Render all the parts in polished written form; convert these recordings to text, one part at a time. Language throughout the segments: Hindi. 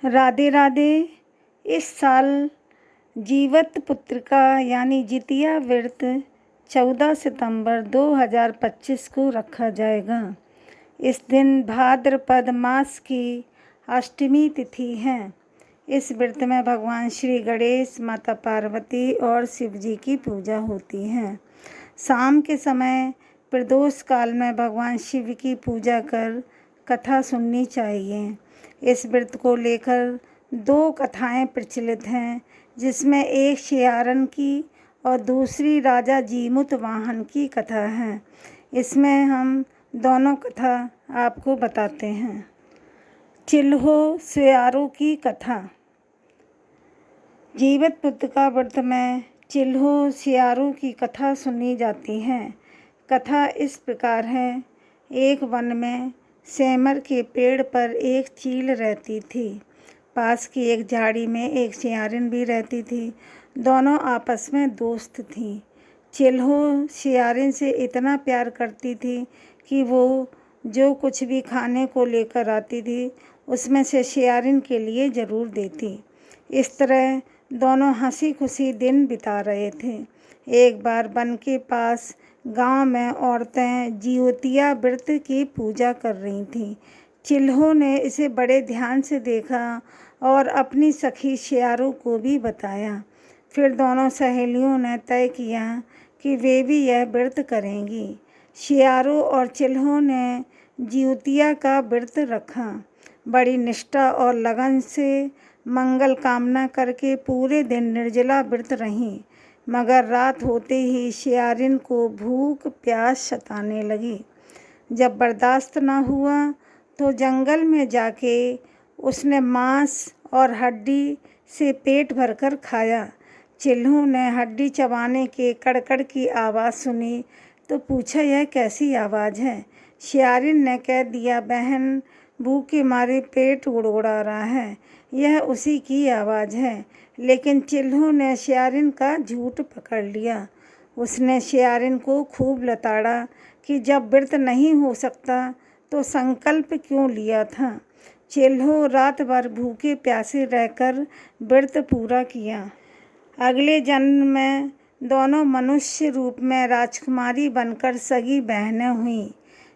राधे राधे। इस साल जीवत पुत्र का यानी जितिया व्रत 14 सितंबर 2025 को रखा जाएगा। इस दिन भाद्रपद मास की अष्टमी तिथि है। इस व्रत में भगवान श्री गणेश, माता पार्वती और शिव जी की पूजा होती है। शाम के समय प्रदोष काल में भगवान शिव की पूजा कर कथा सुननी चाहिए। इस व्रत को लेकर दो कथाएं प्रचलित हैं, जिसमें एक शियारन की और दूसरी राजा जीमुत वाहन की कथा है। इसमें हम दोनों कथा आपको बताते हैं। चिल्हो सियारों की कथा। जीवित पुत्र का व्रत में चिल्हो सियारों की कथा सुनी जाती है। कथा इस प्रकार है। एक वन में सेमर के पेड़ पर एक चील रहती थी। पास की एक झाड़ी में एक सियारिन भी रहती थी। दोनों आपस में दोस्त थीं। चिल्हो सियारिन से इतना प्यार करती थी कि वो जो कुछ भी खाने को लेकर आती थी उसमें से सियारिन के लिए ज़रूर देती। इस तरह दोनों हंसी खुशी दिन बिता रहे थे। एक बार वन के पास गांव में औरतें जियोतिया व्रत की पूजा कर रही थीं। चिल्हो ने इसे बड़े ध्यान से देखा और अपनी सखी सियारों को भी बताया। फिर दोनों सहेलियों ने तय किया कि वे भी यह व्रत करेंगी। सियारों और चिल्हो ने जियोतिया का व्रत रखा। बड़ी निष्ठा और लगन से मंगल कामना करके पूरे दिन निर्जला व्रत रहीं। मगर रात होते ही सियारिन को भूख प्यास सताने लगी। जब बर्दाश्त न हुआ तो जंगल में जाके उसने मांस और हड्डी से पेट भरकर खाया। चिल्हो ने हड्डी चबाने के कड़कड़ की आवाज़ सुनी तो पूछा, यह कैसी आवाज़ है? सियारिन ने कह दिया, बहन, भूख के मारे पेट गुड़गुड़ा रहा है, यह उसी की आवाज़ है। लेकिन चिल्हो ने सियारिन का झूठ पकड़ लिया। उसने सियारिन को खूब लताड़ा कि जब व्रत नहीं हो सकता तो संकल्प क्यों लिया था। चिल्हो रात भर भूखे प्यासे रहकर व्रत पूरा किया। अगले जन्म में दोनों मनुष्य रूप में राजकुमारी बनकर सगी बहनें हुईं।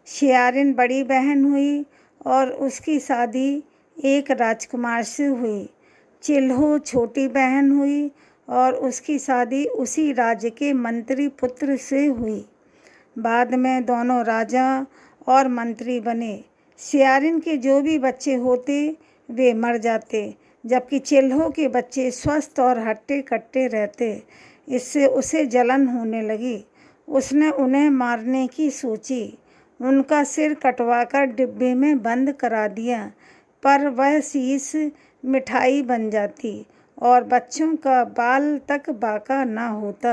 सियारिन बड़ी बहन हुई और उसकी शादी एक राजकुमार से हुई। चिल्हो छोटी बहन हुई और उसकी शादी उसी राज्य के मंत्री पुत्र से हुई। बाद में दोनों राजा और मंत्री बने। सियारिन के जो भी बच्चे होते वे मर जाते, जबकि चिल्हो के बच्चे स्वस्थ और हट्टे कट्टे रहते। इससे उसे जलन होने लगी। उसने उन्हें मारने की सोची। उनका सिर कटवाकर डिब्बे में बंद करा दिया, पर वह शीश मिठाई बन जाती और बच्चों का बाल तक बाका न होता।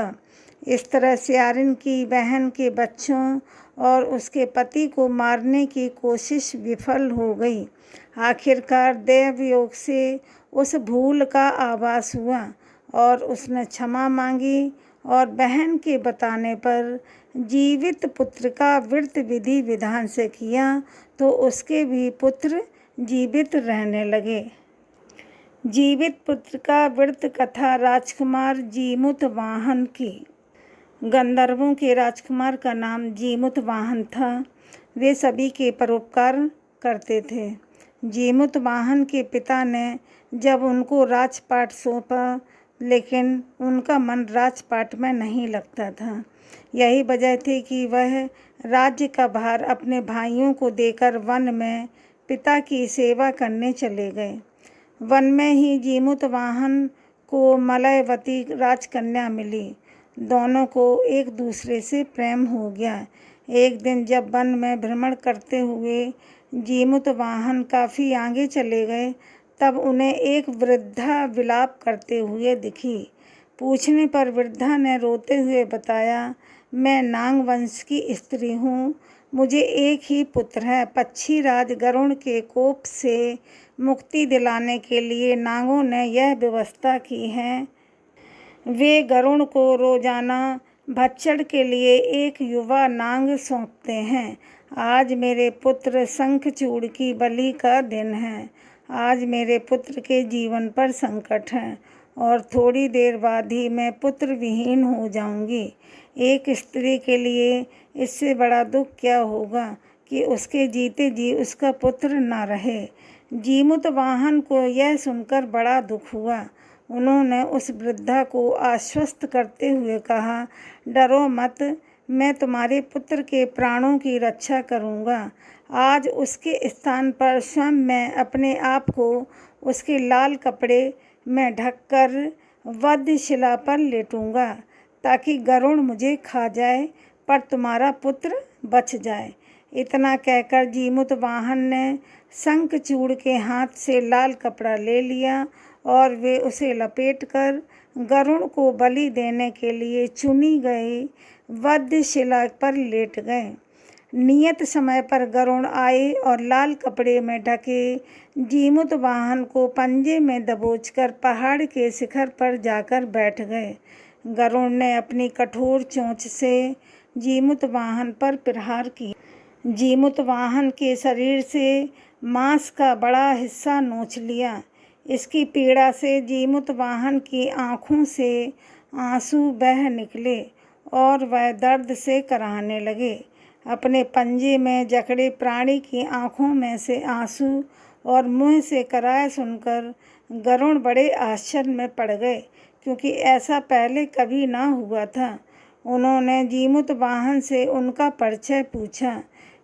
इस तरह सियारिन की बहन के बच्चों और उसके पति को मारने की कोशिश विफल हो गई। आखिरकार दैव योग से उस भूल का आभास हुआ और उसने क्षमा मांगी और बहन के बताने पर जीवित पुत्र का व्रत विधि विधान से किया तो उसके भी पुत्र जीवित रहने लगे। जीवित पुत्र का व्रत कथा राजकुमार जीमुत वाहन की। गंधर्वों के राजकुमार का नाम जीमुत वाहन था। वे सभी के परोपकार करते थे। जीमुत वाहन के पिता ने जब उनको राजपाट सौंपा, लेकिन उनका मन राजपाट में नहीं लगता था। यही वजह थी कि वह राज्य का भार अपने भाइयों को देकर वन में पिता की सेवा करने चले गए। वन में ही जीमुत वाहन को मलयवती राजकन्या मिली। दोनों को एक दूसरे से प्रेम हो गया। एक दिन जब वन में भ्रमण करते हुए जीमुत वाहन काफ़ी आगे चले गए, तब उन्हें एक वृद्धा विलाप करते हुए दिखी। पूछने पर वृद्धा ने रोते हुए बताया, मैं नाग वंश की स्त्री हूँ। मुझे एक ही पुत्र है। पक्षीराज गरुड़ के कोप से मुक्ति दिलाने के लिए नागों ने यह व्यवस्था की है। वे गरुड़ को रोजाना भक्षण के लिए एक युवा नाग सौंपते हैं। आज मेरे पुत्र शंखचूड़ की बलि का दिन है। आज मेरे पुत्र के जीवन पर संकट है और थोड़ी देर बाद ही मैं पुत्र विहीन हो जाऊंगी। एक स्त्री के लिए इससे बड़ा दुख क्या होगा कि उसके जीते जी उसका पुत्र न रहे। जीमूतवाहन को यह सुनकर बड़ा दुख हुआ। उन्होंने उस वृद्धा को आश्वस्त करते हुए कहा, डरो मत, मैं तुम्हारे पुत्र के प्राणों की रक्षा करूंगा। आज उसके स्थान पर स्वयं मैं अपने आप को उसके लाल कपड़े में ढककर वधशिला पर लेटूंगा ताकि गरुड़ मुझे खा जाए पर तुम्हारा पुत्र बच जाए। इतना कहकर जीमूतवाहन ने शंखचूड़ के हाथ से लाल कपड़ा ले लिया और वे उसे लपेटकर गरुड़ को बलि देने के लिए चुनी गई वधशिला पर लेट गए। नियत समय पर गरुड़ आए और लाल कपड़े में ढके जीमूतवाहन को पंजे में दबोचकर पहाड़ के शिखर पर जाकर बैठ गए। गरुड़ ने अपनी कठोर चोंच से जीमूतवाहन पर प्रहार किया। जीमूतवाहन के शरीर से मांस का बड़ा हिस्सा नोच लिया। इसकी पीड़ा से जीमूतवाहन की आँखों से आंसू बह निकले और वह दर्द से कराहने लगे। अपने पंजे में जकड़े प्राणी की आँखों में से आंसू और मुँह से कराह सुनकर गरुड़ बड़े आश्चर्य में पड़ गए, क्योंकि ऐसा पहले कभी ना हुआ था। उन्होंने जीमूतवाहन से उनका परिचय पूछा।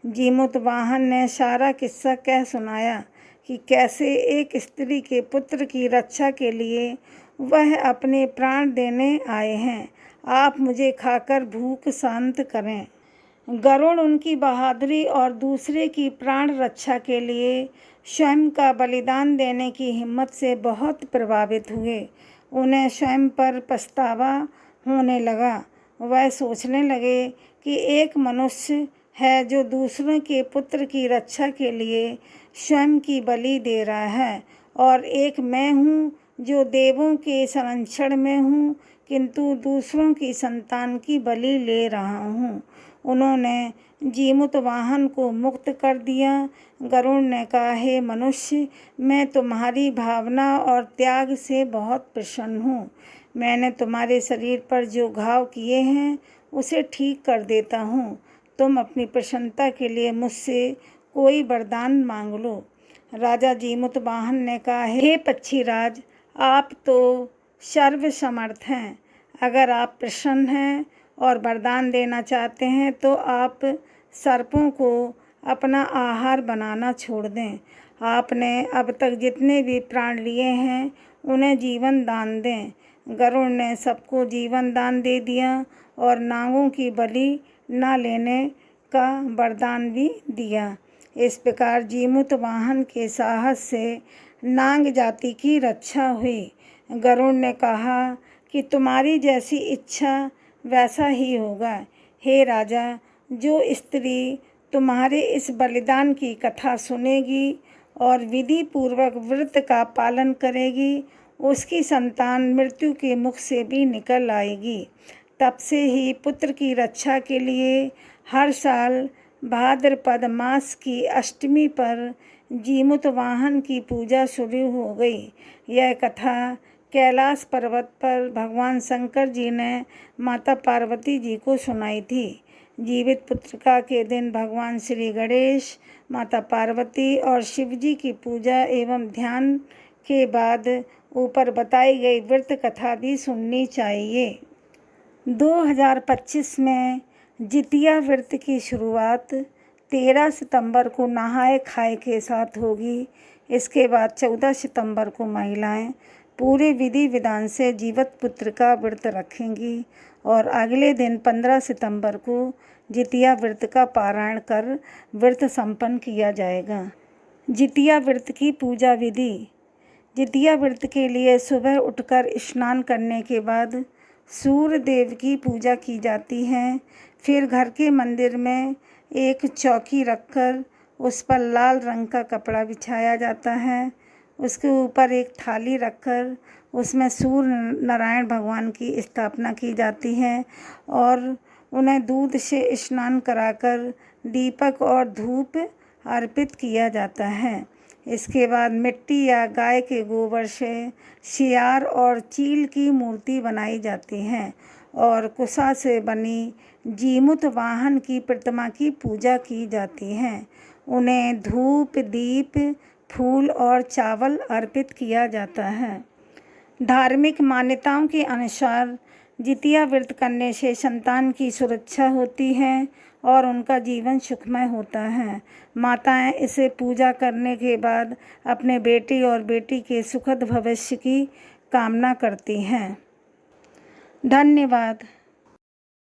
जीमूतवाहन ने सारा किस्सा कह सुनाया कि कैसे एक स्त्री के पुत्र की रक्षा के लिए वह अपने प्राण देने आए हैं। आप मुझे खाकर भूख शांत करें। गरुड़ उनकी बहादुरी और दूसरे की प्राण रक्षा के लिए स्वयं का बलिदान देने की हिम्मत से बहुत प्रभावित हुए। उन्हें स्वयं पर पछतावा होने लगा। वह सोचने लगे कि एक मनुष्य है जो दूसरों के पुत्र की रक्षा के लिए स्वयं की बलि दे रहा है, और एक मैं हूँ जो देवों के संरक्षण में हूँ किंतु दूसरों की संतान की बलि ले रहा हूँ। उन्होंने जीमूतवाहन को मुक्त कर दिया। गरुड़ ने कहा, हे मनुष्य, मैं तुम्हारी भावना और त्याग से बहुत प्रसन्न हूँ। मैंने तुम्हारे शरीर पर जो घाव किए हैं उसे ठीक कर देता हूँ। तुम अपनी प्रसन्नता के लिए मुझसे कोई वरदान मांग लो। राजा जीमूतवाहन ने कहा, हे पक्षीराज, आप तो सर्वसमर्थ हैं। अगर आप प्रसन्न हैं और वरदान देना चाहते हैं तो आप सर्पों को अपना आहार बनाना छोड़ दें। आपने अब तक जितने भी प्राण लिए हैं उन्हें जीवन दान दें। गरुड़ ने सबको जीवन दान दे दिया और नागों की बलि न लेने का वरदान भी दिया। इस प्रकार जीमूतवाहन के साहस से नाग जाति की रक्षा हुई। गरुड़ ने कहा कि तुम्हारी जैसी इच्छा वैसा ही होगा। हे राजा, जो स्त्री तुम्हारे इस बलिदान की कथा सुनेगी और विधि पूर्वक व्रत का पालन करेगी, उसकी संतान मृत्यु के मुख से भी निकल आएगी। तब से ही पुत्र की रक्षा के लिए हर साल भाद्रपद मास की अष्टमी पर जीमूतवाहन की पूजा शुरू हो गई। यह कथा कैलाश पर्वत पर भगवान शंकर जी ने माता पार्वती जी को सुनाई थी। जीवित पुत्रिका के दिन भगवान श्री गणेश, माता पार्वती और शिव जी की पूजा एवं ध्यान के बाद ऊपर बताई गई व्रत कथा भी सुननी चाहिए। 2025 में जितिया व्रत की शुरुआत 13 सितंबर को नहाए खाए के साथ होगी। इसके बाद 14 सितंबर को महिलाएं पूरे विधि विधान से जीवित पुत्र का व्रत रखेंगी और अगले दिन 15 सितंबर को जितिया व्रत का पारायण कर व्रत संपन्न किया जाएगा। जितिया व्रत की पूजा विधि। जितिया व्रत के लिए सुबह उठकर स्नान करने के बाद सूर्य देव की पूजा की जाती है। फिर घर के मंदिर में एक चौकी रखकर उस पर लाल रंग का कपड़ा बिछाया जाता है। उसके ऊपर एक थाली रखकर उसमें सूर्य नारायण भगवान की स्थापना की जाती है और उन्हें दूध से स्नान कराकर दीपक और धूप अर्पित किया जाता है। इसके बाद मिट्टी या गाय के गोबर से सियार और चील की मूर्ति बनाई जाती है और कुसा से बनी जीमूत वाहन की प्रतिमा की पूजा की जाती है। उन्हें धूप, दीप, फूल और चावल अर्पित किया जाता है। धार्मिक मान्यताओं के अनुसार जितिया व्रत करने से संतान की सुरक्षा होती है और उनका जीवन सुखमय होता है। माताएं इसे पूजा करने के बाद अपने बेटी और बेटी के सुखद भविष्य की कामना करती हैं। धन्यवाद।